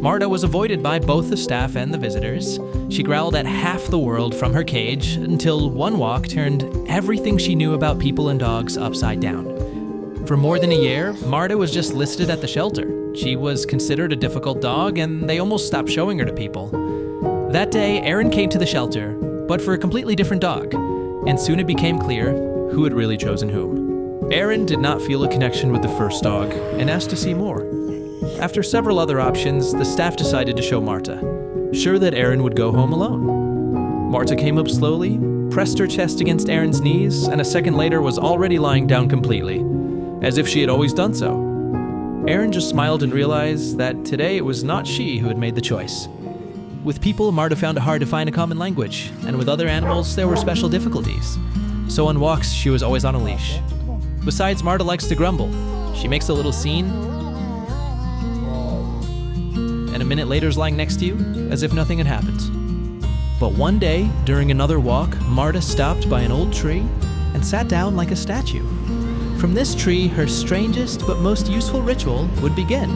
Marta was avoided by both the staff and the visitors. She growled at half the world from her cage until one walk turned everything she knew about people and dogs upside down. For more than a year, Marta was just listed at the shelter. She was considered a difficult dog, and they almost stopped showing her to people. That day, Aaron came to the shelter, but for a completely different dog, and soon it became clear who had really chosen whom. Aaron did not feel a connection with the first dog and asked to see more. After several other options, the staff decided to show Marta, sure that Aaron would go home alone. Marta came up slowly, pressed her chest against Aaron's knees, and a second later was already lying down completely, as if she had always done so. Aaron just smiled and realized that today it was not she who had made the choice. With people, Marta found it hard to find a common language, and with other animals, there were special difficulties. So on walks, she was always on a leash. Besides, Marta likes to grumble. She makes a little scene, and a minute later is lying next to you, as if nothing had happened. But one day, during another walk, Marta stopped by an old tree and sat down like a statue. From this tree, her strangest but most useful ritual would begin.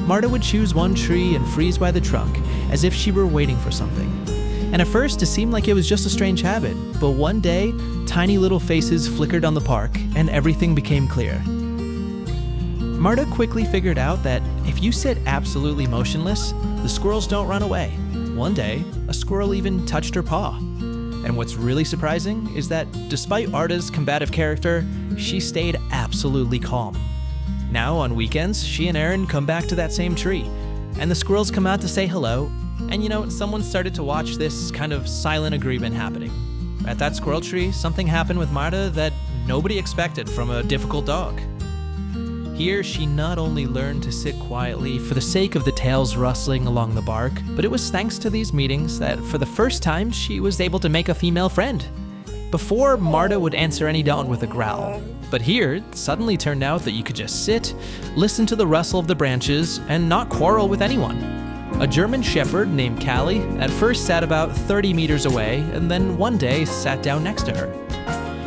Marta would choose one tree and freeze by the trunk, as if she were waiting for something. And at first, it seemed like it was just a strange habit, but one day, tiny little faces flickered on the park, and everything became clear. Marta quickly figured out that if you sit absolutely motionless, the squirrels don't run away. One day, a squirrel even touched her paw. And what's really surprising is that despite Marta's combative character, she stayed absolutely calm. Now, on weekends, she and Aaron come back to that same tree, and the squirrels come out to say hello, and someone started to watch this kind of silent agreement happening. At that squirrel tree, something happened with Marta that nobody expected from a difficult dog. Here, she not only learned to sit quietly for the sake of the tails rustling along the bark, but it was thanks to these meetings that for the first time she was able to make a female friend. Before, Marta would answer any dog with a growl, but here, it suddenly turned out that you could just sit, listen to the rustle of the branches, and not quarrel with anyone. A German shepherd named Callie at first sat about 30 meters away, and then one day sat down next to her.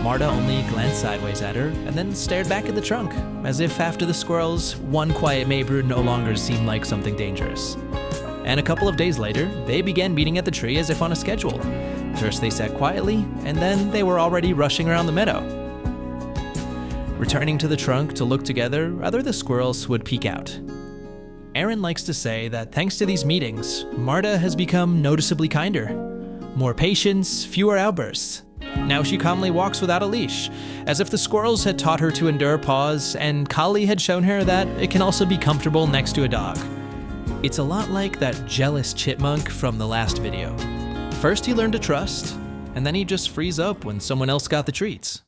Marta only glanced sideways at her and then stared back at the trunk, as if after the squirrels, one quiet neighbor no longer seemed like something dangerous. And a couple of days later, they began meeting at the tree as if on a schedule. First they sat quietly, and then they were already rushing around the meadow. Returning to the trunk to look together, other squirrels would peek out. Aaron likes to say that thanks to these meetings, Marta has become noticeably kinder. More patience, fewer outbursts. Now she calmly walks without a leash, as if the squirrels had taught her to endure pause, and Kali had shown her that it can also be comfortable next to a dog. It's a lot like that jealous chipmunk from the last video. First he learned to trust, and then he'd just freeze up when someone else got the treats.